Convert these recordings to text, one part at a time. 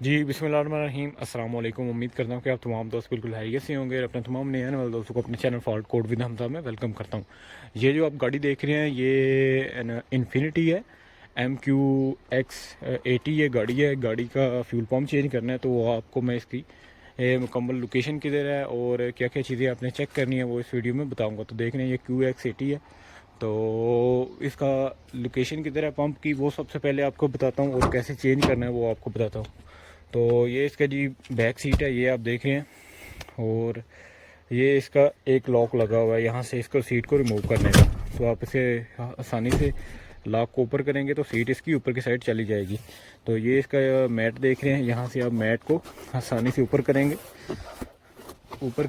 जी बिस्मिल्लाहिर्रहमानिर्रहीम अस्सलाम वालेकुम। उम्मीद करता हूँ कि आप तमाम दोस्त बिल्कुल हैरियत से होंगे और अपने तमाम नए आने वाले दोस्तों को अपने channel fault code with Hamza में वेलकम करता हूँ। ये जो आप गाड़ी देख रहे हैं ये इन्फिनिटी है, MQX80 ये गाड़ी है। गाड़ी का फ्यूल पम्प चेंज करना है, तो वो आपको मैं इसकी मुकम्मल लोकेशन किधर है और क्या क्या चीज़ें आपने चेक करनी है वो इस वीडियो में बताऊँगा। तो देख रहे हैं ये QX80 है, तो इसका लोकेशन किधर है पंप की वो सबसे पहले आपको बताता हूँ, और कैसे चेंज करना है वो आपको बताता हूँ। तो ये इसका जी बैक सीट है, ये आप देख रहे हैं, और ये इसका एक लॉक लगा हुआ है यहाँ से इसको सीट को रिमूव करने का। तो आप इसे आसानी से लॉक को ऊपर करेंगे तो सीट इसकी ऊपर की साइड चली जाएगी। तो ये इसका मैट देख रहे हैं, यहाँ से आप मैट को आसानी से ऊपर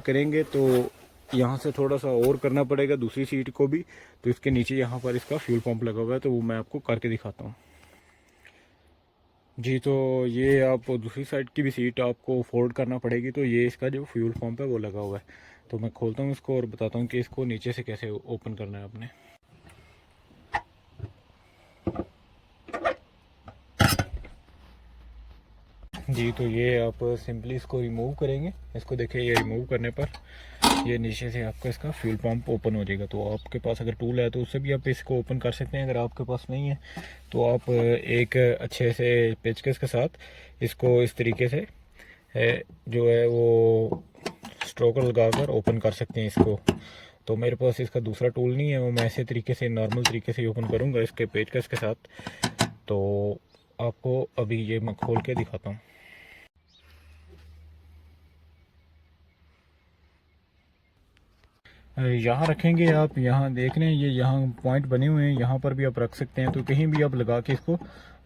करेंगे तो यहाँ से थोड़ा सा और करना पड़ेगा दूसरी सीट को भी। तो इसके नीचे यहाँ पर इसका फ्यूल पंप लगा हुआ है, तो वो मैं आपको करके दिखाता हूँ। जी, तो ये आप दूसरी साइड की भी सीट आपको फोल्ड करना पड़ेगी। तो ये इसका जो फ्यूल पंप है वो लगा हुआ है। तो मैं खोलता हूँ इसको और बताता हूँ कि इसको नीचे से कैसे ओपन करना है आपने। जी, तो ये आप सिंपली इसको रिमूव करेंगे। इसको देखिए, ये रिमूव करने पर ये नीचे से आपका इसका फ्यूल पंप ओपन हो जाएगा। तो आपके पास अगर टूल है तो उससे भी आप इसको ओपन कर सकते हैं। अगर आपके पास नहीं है तो आप एक अच्छे से पेचकस के साथ इसको इस तरीके से जो है वो स्ट्रोकर लगाकर ओपन कर सकते हैं इसको। तो मेरे पास इसका दूसरा टूल नहीं है, वो मैं ऐसे तरीके से नॉर्मल तरीके से ओपन करूँगा इसके पेचकस के साथ। तो आपको अभी ये मैं खोल के दिखाता हूँ। यहाँ रखेंगे आप, यहाँ देख रहे हैं ये यहाँ पॉइंट बने हुए हैं, यहाँ पर भी आप रख सकते हैं। तो कहीं भी आप लगा के इसको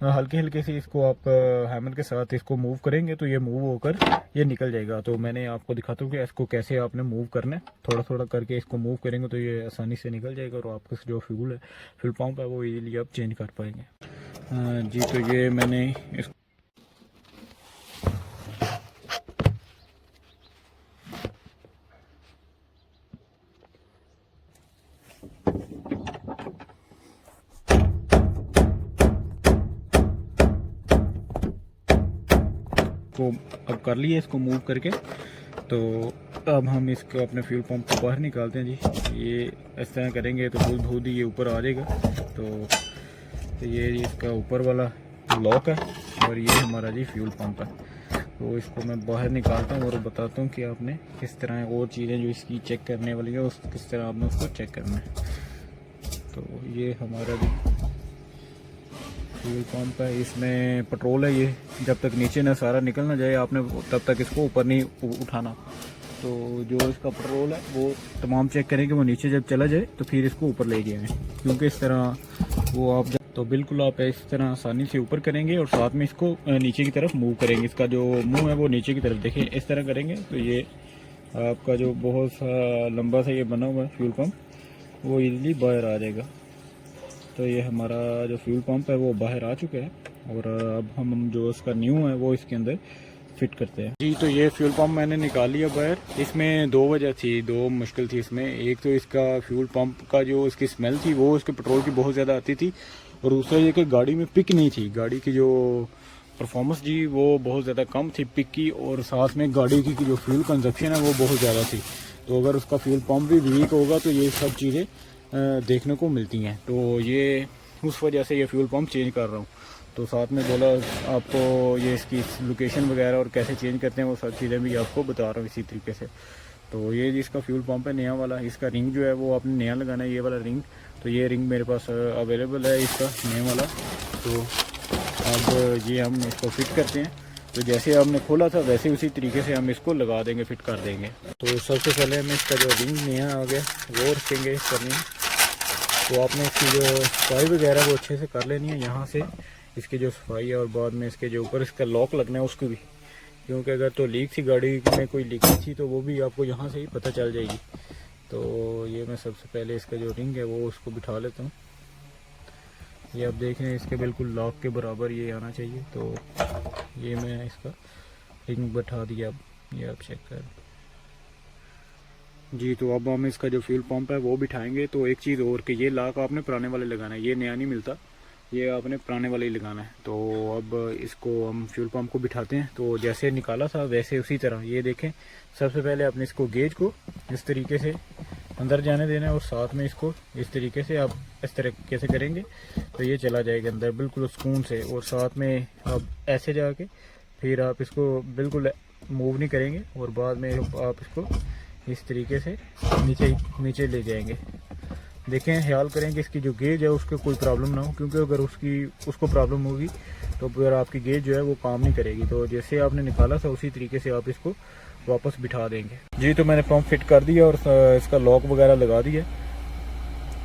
हल्के हल्के से इसको आप हैमर के साथ इसको मूव करेंगे तो ये मूव होकर ये निकल जाएगा। तो मैंने आपको दिखाता हूँ कि इसको कैसे आपने मूव करना है। थोड़ा थोड़ा करके इसको मूव करेंगे तो ये आसानी से निकल जाएगा और आपका जो फ्यूल पंप है वो इजीली आप चेंज कर पाएंगे। जी, तो ये मैंने इस को अब कर लिए इसको मूव करके। तो अब हम इसको अपने फ्यूल पंप को बाहर निकालते हैं जी। ये इस तरह करेंगे तो खुद ही ये ऊपर आ जाएगा। तो ये इसका ऊपर वाला लॉक है और ये हमारा जी फ्यूल पंप है। तो इसको मैं बाहर निकालता हूँ और बताता हूँ कि आपने किस तरह और चीज़ें जो इसकी चेक करने वाली है उस किस तरह आपने उसको चेक करना है। तो ये हमारा भी फ्यूल पंप है, इसमें पेट्रोल है। ये जब तक नीचे ना सारा निकल ना जाए आपने तब तक इसको ऊपर नहीं उठाना। तो जो इसका पेट्रोल है वो तमाम चेक करेंगे, वो नीचे जब चला जाए तो फिर इसको ऊपर ले जाएंगे। क्योंकि इस तरह वो आप तो बिल्कुल आप इस तरह आसानी से ऊपर करेंगे और साथ में इसको नीचे की तरफ मूव करेंगे। इसका जो मुंह है वो नीचे की तरफ देखिए, इस तरह करेंगे तो ये आपका जो बहुत सा लंबा सा ये बना हुआ है फ्यूल पंप वो इजीली बाहर आ जाएगा। तो ये हमारा जो फ्यूल पंप है वो बाहर आ चुका है और अब हम जो इसका न्यू है वो इसके अंदर फिट करते हैं जी। तो ये फ्यूल पंप मैंने निकाल लिया बाहर। इसमें दो वजह थी, दो मुश्किल थी इसमें। एक तो इसका फ्यूल पंप का जो इसकी स्मेल थी वो इसके पेट्रोल की बहुत ज़्यादा आती थी, और दूसरा ये कि गाड़ी में पिक नहीं थी। गाड़ी की जो परफॉर्मेंस जी वो बहुत ज़्यादा कम थी पिक की, और साथ में गाड़ी की जो फ्यूल कंजप्शन है वो बहुत ज़्यादा थी। तो अगर उसका फ्यूल पंप भी वीक होगा तो ये सब चीज़ें देखने को मिलती हैं। तो ये उस वजह से ये फ्यूल पंप चेंज कर रहा हूँ। तो साथ में बोला आपको ये इसकी लोकेशन वगैरह और कैसे चेंज करते हैं वो सब चीज़ें भी आपको बता रहा हूँ इसी तरीके से। तो ये इसका फ्यूल पंप है नया वाला। इसका रिंग जो है वो आपने नया लगाना है, ये वाला रिंग। तो ये रिंग मेरे पास अवेलेबल है इसका नया वाला। तो अब ये हम इसको फिट करते हैं। तो जैसे आपने खोला था वैसे उसी तरीके से हम इसको लगा देंगे, फिट कर देंगे। तो सबसे पहले हमें इसका जो रिंग नया आ गया वो रखेंगे करनी। तो आपने इसकी जो सफाई वगैरह वो अच्छे से कर लेनी है यहाँ से, इसकी जो सफाई है, और बाद में इसके जो ऊपर इसका लॉक लगना है उसको भी। क्योंकि अगर तो लीक थी गाड़ी में, कोई लीकेज थी, तो वो भी आपको यहाँ से ही पता चल जाएगी। तो ये मैं सबसे पहले इसका जो रिंग है वो उसको बिठा लेता हूँ। ये आप देख रहे हैं इसके बिल्कुल लॉक के बराबर ये आना चाहिए। तो ये मैं इसका रिंग बैठा दिया। अब ये आप चेक कर जी। तो अब हम इसका जो फ्यूल पंप है वो बिठाएंगे। तो एक चीज़ और कि ये लॉक आपने पुराने वाले लगाना है, ये नया नहीं मिलता। ये आपने पुराने वाले ही लगाना है। तो अब इसको हम फ्यूल पंप को बिठाते हैं। तो जैसे निकाला था वैसे उसी तरह ये देखें, सबसे पहले आपने इसको गेज को इस तरीके से अंदर जाने देना है और साथ में इसको इस तरीके से आप इस तरीके से करेंगे तो ये चला जाएगा अंदर बिल्कुल सुकून से। और साथ में आप ऐसे जाके फिर आप इसको बिल्कुल मूव नहीं करेंगे और बाद में आप इसको इस तरीके से नीचे ले जाएंगे। देखें, ख्याल करें कि इसकी जो गेज है उसको कोई प्रॉब्लम ना हो, क्योंकि अगर उसको प्रॉब्लम होगी तो फिर आपकी गेज जो है वो काम नहीं करेगी। तो जैसे आपने निकाला था उसी तरीके से आप इसको वापस बिठा देंगे। जी, तो मैंने पंप फिट कर दिया और इसका लॉक वगैरह लगा दिया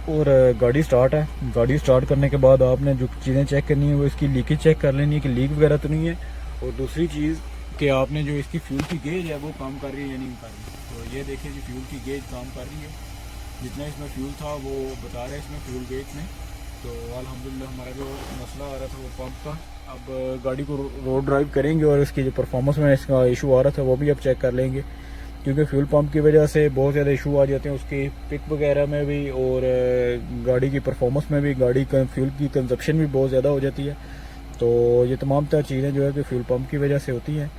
और गाड़ी स्टार्ट है। गाड़ी स्टार्ट करने के बाद आपने जो चीज़ें चेक करनी है वो इसकी लीकेज चेक कर लेनी है कि लीक वगैरह तो नहीं है। और दूसरी चीज़ कि आपने जो इसकी फ्यूल की गेज है वो काम कर रही है या नहीं कर रही। तो ये देखिए जी, फ्यूल की गेज काम कर रही है, जितना इसमें फ्यूल था वो बता रहे हैं इसमें फ्यूल गेज में। तो अल्हम्दुलिल्लाह हमारा जो मसला आ रहा था वो पंप का, अब गाड़ी को रोड ड्राइव करेंगे और इसकी जो परफॉर्मेंस में इसका इशू आ रहा था वो भी अब चेक कर लेंगे, क्योंकि फ्यूल पंप की वजह से बहुत ज़्यादा इशू आ जाते हैं उसकी पिक वगैरह में भी और गाड़ी की परफॉर्मेंस में भी। गाड़ी का फ्यूल की कंजप्शन भी बहुत ज़्यादा हो जाती है। तो ये तमाम तरह चीज़ें जो है कि फ्यूल पंप की वजह से होती हैं।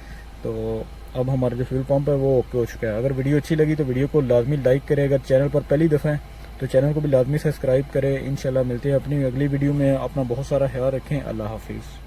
तो अब हमारा जो फ्यूल पंप है वो ओके हो चुका है। अगर वीडियो अच्छी लगी तो वीडियो को लाजमी लाइक करें। अगर चैनल पर पहली दफ़ा है तो चैनल को भी लाजमी सब्सक्राइब करें। इंशाल्लाह मिलते हैं अपनी अगली वीडियो में। अपना बहुत सारा ख्याल रखें। अल्लाह हाफिज़।